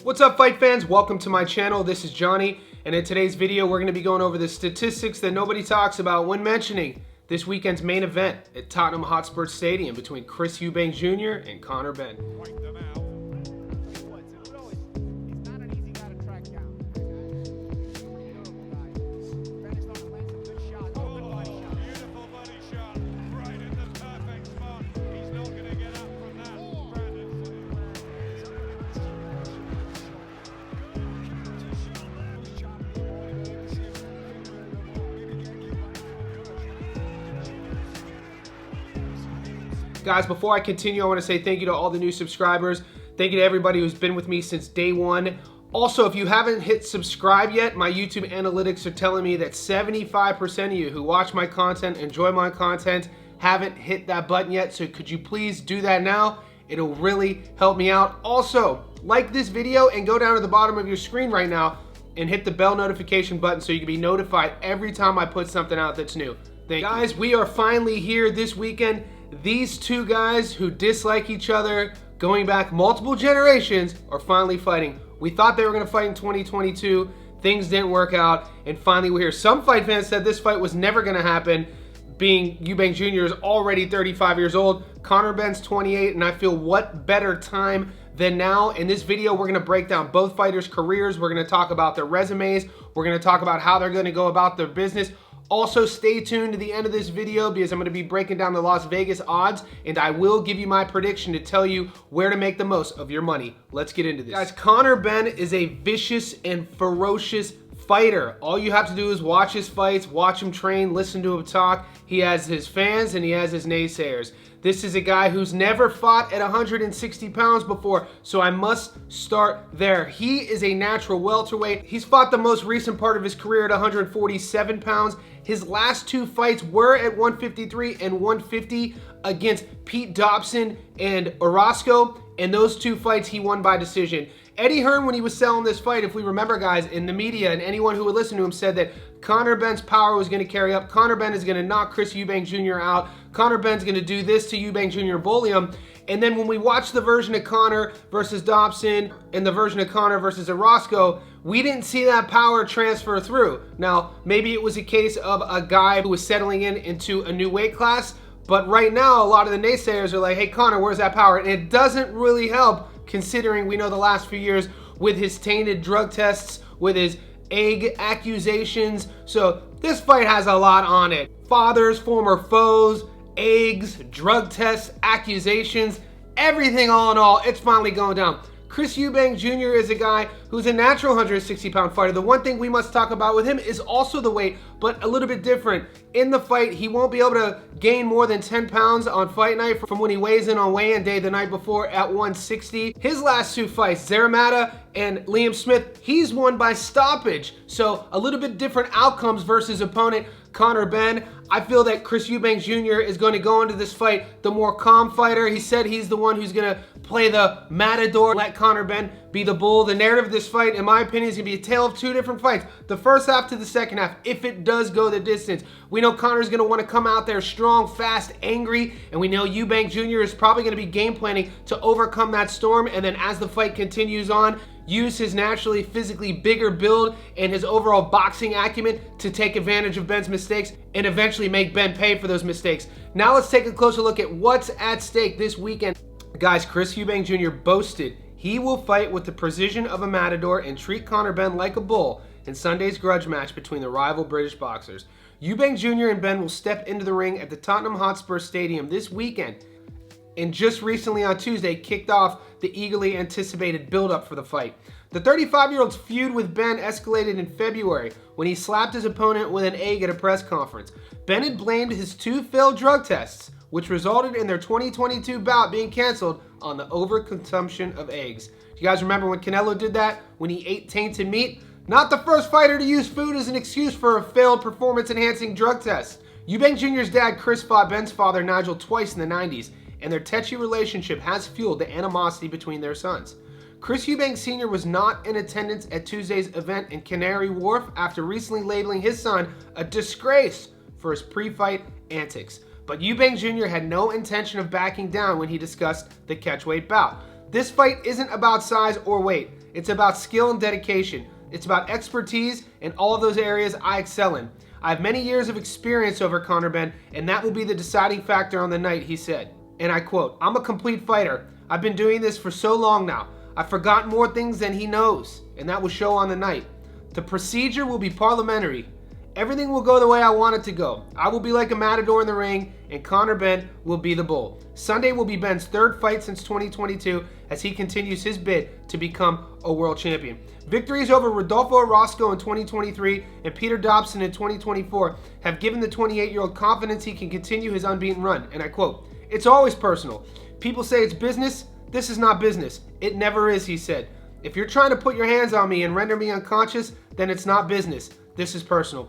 What's up, fight fans? Welcome to my channel. This is Johnny, and in today's video we're going to be going over the statistics that nobody talks about when mentioning this weekend's main event at Tottenham Hotspur Stadium between Chris Eubank Jr. and Conor Benn. Guys, before I continue, I want to say thank you to all the new subscribers. Thank you to everybody who's been with me since day one. Also, if you haven't hit subscribe yet, my YouTube analytics are telling me that 75% of you who watch my content, enjoy my content, haven't hit that button yet. So could you please do that now? It'll really help me out. Also, like this video and go down to the bottom of your screen right now and hit the bell notification button so you can be notified every time I put something out that's new. Thank you. Guys, we are finally here this weekend. These two guys who dislike each other, going back multiple generations, are finally fighting. We thought they were going to fight in 2022. Things didn't work out, and finally we're here. Some fight fans said this fight was never going to happen, being Eubank Jr. is already 35 years old. Conor Benn's 28, and I feel what better time than now. In this video, we're going to break down both fighters' careers. We're going to talk about their resumes. We're going to talk about how they're going to go about their business. Also, stay tuned to the end of this video because I'm going to be breaking down the Las Vegas odds, and I will give you my prediction to tell you where to make the most of your money. Let's get into this. Guys, Conor Benn is a vicious and ferocious fighter. All you have to do is watch his fights, watch him train, listen to him talk. He has his fans and he has his naysayers. This is a guy who's never fought at 160 pounds before, so I must start there. He is a natural welterweight. He's fought the most recent part of his career at 147 pounds. His last two fights were at 153 and 150 against Pete Dobson and Orozco, and those two fights he won by decision. Eddie Hearn, when he was selling this fight, if we remember, guys, in the media and anyone who would listen to him said that Conor Benn's power was going to carry up. Conor Benn is going to knock Chris Eubank Jr. out. Conor Benn's going to do this to Eubank Jr. and bully him. And then when we watched the version of Conor versus Dobson and the version of Conor versus Orozco, we didn't see that power transfer through. Now, maybe it was a case of a guy who was settling into a new weight class, but right now, a lot of the naysayers are like, hey, Conor, where's that power? And it doesn't really help, considering we know the last few years with his tainted drug tests, with his egg accusations. So this fight has a lot on it. Fathers, former foes, eggs, drug tests, accusations, everything all in all, it's finally going down. Chris Eubank Jr. is a guy who's a natural 160-pound fighter. The one thing we must talk about with him is also the weight, but a little bit different. In the fight, he won't be able to gain more than 10 pounds on fight night from when he weighs in on weigh-in day the night before at 160. His last two fights, Zaramata and Liam Smith, he's won by stoppage. So a little bit different outcomes versus opponent Conor Benn. I feel that Chris Eubank Jr. is going to go into this fight the more calm fighter. He said he's the one who's going to play the matador, let Conor Benn be the bull. The narrative of this fight, in my opinion, is going to be a tale of two different fights. The first half to the second half, if it does go the distance. We know Conor's going to want to come out there strong, fast, angry, and we know Eubank Jr. is probably going to be game planning to overcome that storm, and then as the fight continues on, use his naturally physically bigger build and his overall boxing acumen to take advantage of Benn's mistakes and eventually make Benn pay for those mistakes. Now let's take a closer look at what's at stake this weekend. Guys, Chris Eubank Jr. boasted he will fight with the precision of a matador and treat Conor Benn like a bull in Sunday's grudge match between the rival British boxers. Eubank Jr. and Benn will step into the ring at the Tottenham Hotspur Stadium this weekend, and just recently on Tuesday kicked off the eagerly anticipated build-up for the fight. The 35-year-old's feud with Benn escalated in February when he slapped his opponent with an egg at a press conference. Benn had blamed his two failed drug tests, which resulted in their 2022 bout being canceled on the overconsumption of eggs. Do you guys remember when Canelo did that? When he ate tainted meat? Not the first fighter to use food as an excuse for a failed performance-enhancing drug test. Eubank Jr.'s dad, Chris, fought Benn's father, Nigel, twice in the 90s, and their tetchy relationship has fueled the animosity between their sons. Chris Eubank Sr. was not in attendance at Tuesday's event in Canary Wharf after recently labeling his son a disgrace for his pre-fight antics. But Eubank Jr. had no intention of backing down when he discussed the catchweight bout. This fight isn't about size or weight. It's about skill and dedication. It's about expertise, and all of those areas I excel in. I have many years of experience over Conor Benn, and that will be the deciding factor on the night, he said. And I quote, "I'm a complete fighter. I've been doing this for so long now. I've forgotten more things than he knows," and that will show on the night. "The procedure will be parliamentary. Everything will go the way I want it to go. I will be like a matador in the ring, and Conor Benn will be the bull." Sunday will be Benn's third fight since 2022 as he continues his bid to become a world champion. Victories over Rodolfo Orozco in 2023 and Peter Dobson in 2024 have given the 28-year-old confidence he can continue his unbeaten run. And I quote, "It's always personal. People say it's business. This is not business. It never is," he said. "If you're trying to put your hands on me and render me unconscious, then it's not business. This is personal."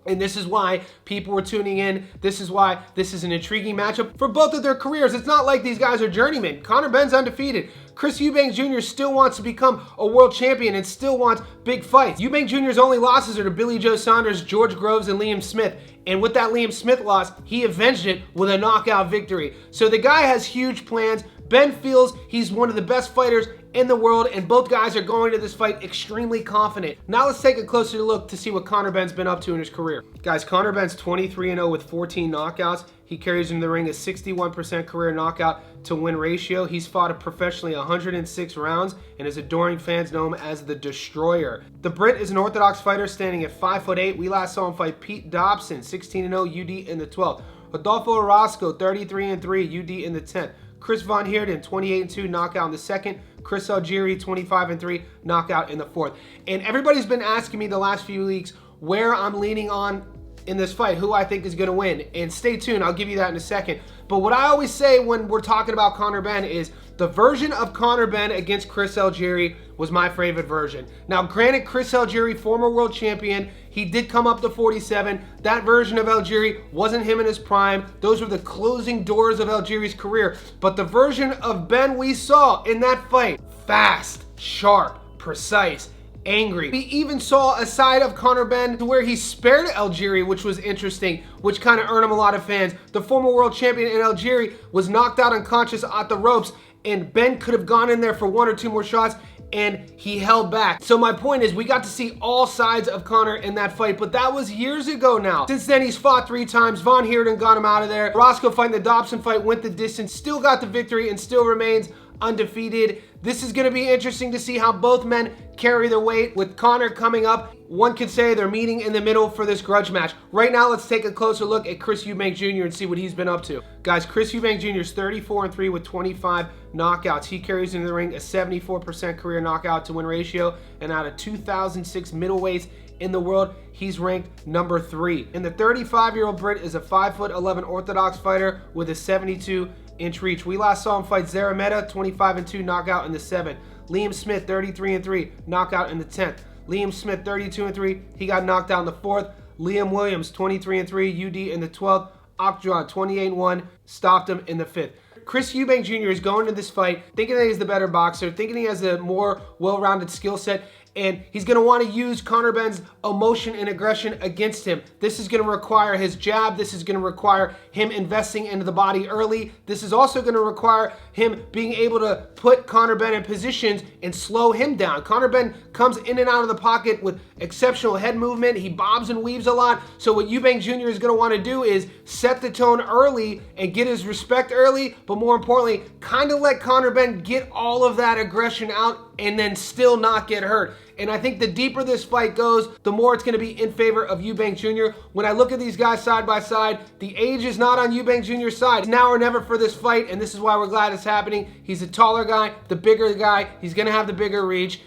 And this is why people were tuning in. This is why this is an intriguing matchup for both of their careers. It's not like these guys are journeymen. Conor Benn's undefeated. Chris Eubank Jr. still wants to become a world champion and still wants big fights. Eubank Jr.'s only losses are to Billy Joe Saunders, George Groves, and Liam Smith. And with that Liam Smith loss, he avenged it with a knockout victory. So the guy has huge plans. Ben feels he's one of the best fighters in the world, and both guys are going to this fight extremely confident. Now let's take a closer look to see what Conor Benn's been up to in his career. Guys, Conor Benn's 23-0 with 14 knockouts. He carries in the ring a 61% career knockout to win ratio. He's fought professionally 106 rounds, and his adoring fans know him as the Destroyer. The Brit is an orthodox fighter standing at 5'8". We last saw him fight Pete Dobson, 16-0, UD in the 12th. Rodolfo Orozco, 33-3, UD in the 10th. Chris Von Heerden, 28-2, knockout in the 2nd. Chris Algieri, 25-3, knockout in the 4th. And everybody's been asking me the last few weeks where I'm leaning on in this fight, who I think is going to win. And stay tuned, I'll give you that in a second. But what I always say when we're talking about Conor Benn is the version of Conor Benn against Chris Algieri was my favorite version. Now, granted, Chris Algieri, former world champion, he did come up to 47. That version of Algieri wasn't him in his prime. Those were the closing doors of Algieri's career. But the version of Benn we saw in that fight, fast, sharp, precise, angry. We even saw a side of Conor Benn where he spared Algieri, which was interesting, which kind of earned him a lot of fans. The former world champion in Algieri was knocked out unconscious at the ropes, and Benn could have gone in there for 1 or 2 more shots, and he held back. So my point is, we got to see all sides of Conor in that fight, but that was years ago now. Since then, he's fought 3 times. Von Heerden got him out of there. Roscoe fighting the Dobson fight, went the distance, still got the victory, and still remains undefeated. This is going to be interesting to see how both men carry their weight. With Conor coming up, one could say they're meeting in the middle for this grudge match. Right now, let's take a closer look at Chris Eubank Jr. and see what he's been up to. Guys, Chris Eubank Jr. is 34-3 with 25 knockouts. He carries into the ring a 74% career knockout to win ratio, and out of 2006 middleweights in the world, he's ranked number 3. And the 35-year-old Brit is a 5'11" orthodox fighter with a 72-inch reach. We last saw him fight Zarameta, 25-2, knockout in the 7th. Liam Smith, 33-3, knockout in the 10th. Liam Smith, 32-3, he got knocked out in the 4th. Liam Williams, 23-3, UD in the 12th. Octron, 28-1, stopped him in the 5th. Chris Eubank Jr. is going to this fight thinking that he's the better boxer, thinking he has a more well-rounded skill set, and he's going to want to use Conor Benn's emotion and aggression against him. This is going to require his jab. This is going to require him investing into the body early. This is also going to require him being able to put Conor Benn in positions and slow him down. Conor Benn comes in and out of the pocket with exceptional head movement. He bobs and weaves a lot. So what Eubank Jr. is going to want to do is set the tone early and get his respect early, but more importantly, kind of let Conor Benn get all of that aggression out and then still not get hurt. And I think the deeper this fight goes, the more it's going to be in favor of Eubank Jr. When I look at these guys side by side, the age is not on Eubank Jr.'s side. It's now or never for this fight, and this is why we're glad it's happening. He's a taller guy, the bigger guy. He's going to have the bigger reach.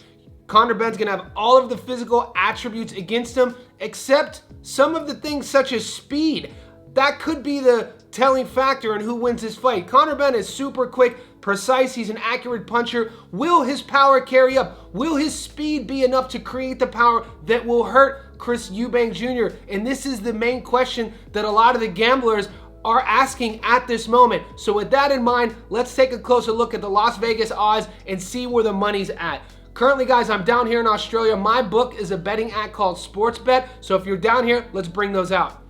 Conor Benn's going to have all of the physical attributes against him, except some of the things such as speed. That could be the telling factor in who wins this fight. Conor Benn is super quick, precise, he's an accurate puncher. Will his power carry up? Will his speed be enough to create the power that will hurt Chris Eubank Jr.? And this is the main question that a lot of the gamblers are asking at this moment. So with that in mind, let's take a closer look at the Las Vegas odds and see where the money's at. Currently, guys, I'm down here in Australia. My book is a betting app called Sportsbet. So if you're down here, let's bring those out.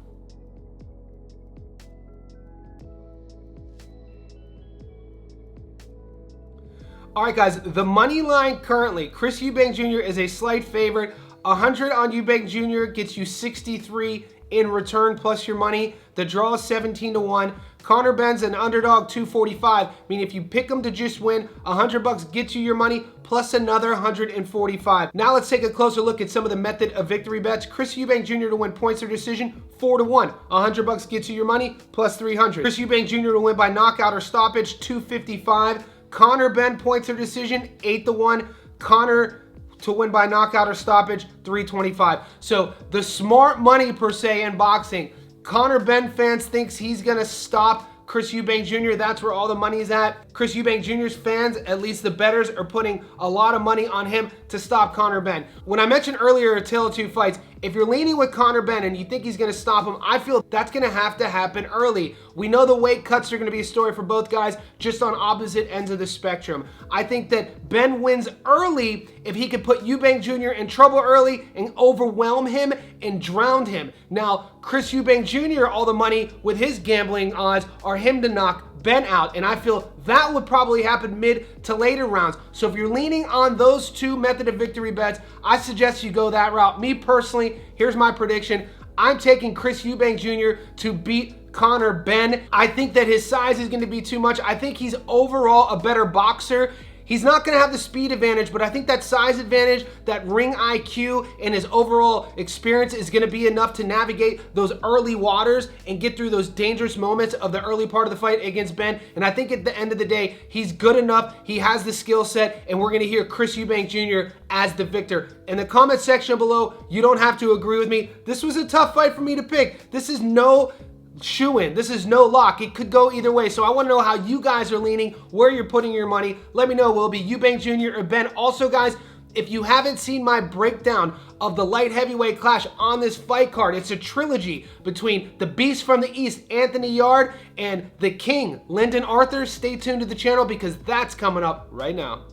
All right, guys, the money line currently, Chris Eubank Jr. is a slight favorite. 100 on Eubank Jr. gets you 63 in return plus your money. The draw is 17-1. Conor Benn's an underdog, 245. Meaning if you pick him to just win, $100 gets you your money plus another 145. Now let's take a closer look at some of the method of victory bets. Chris Eubank Jr. to win points or decision, 4-1. $100 gets you your money plus 300. Chris Eubank Jr. to win by knockout or stoppage, 255. Conor Benn points or decision, 8-1. Conor to win by knockout or stoppage, 325. So the smart money per se in boxing, Conor Benn fans thinks he's gonna stop Chris Eubank Jr. That's where all the money is at. Chris Eubank Jr.'s fans, at least the bettors, are putting a lot of money on him to stop Conor Benn. When I mentioned earlier a tale of two fights, if you're leaning with Conor Benn and you think he's going to stop him, I feel that's going to have to happen early. We know the weight cuts are going to be a story for both guys, just on opposite ends of the spectrum. I think that Benn wins early if he could put Eubank Jr. in trouble early and overwhelm him and drown him. Now, Chris Eubank Jr., all the money with his gambling odds are him to knock Benn out, and I feel that would probably happen mid to later rounds. So if you're leaning on those two method of victory bets, I suggest you go that route. Me personally, here's my prediction. I'm taking Chris Eubank Jr. to beat Conor Benn. I think that his size is going to be too much. I think he's overall a better boxer. He's not going to have the speed advantage, but I think that size advantage, that ring IQ, and his overall experience is going to be enough to navigate those early waters and get through those dangerous moments of the early part of the fight against Benn. And I think at the end of the day, he's good enough. He has the skill set, and we're going to hear Chris Eubank Jr. as the victor. In the comment section below, you don't have to agree with me. This was a tough fight for me to pick. This is no shoe-in. This is no lock. It could go either way. So I want to know how you guys are leaning, where you're putting your money. Let me know. Will it be Eubank Jr. or Benn? Also, guys, if you haven't seen my breakdown of the light heavyweight clash on this fight card, it's a trilogy between the Beast from the East, Anthony Yarde, and the King, Lyndon Arthur. Stay tuned to the channel because that's coming up right now.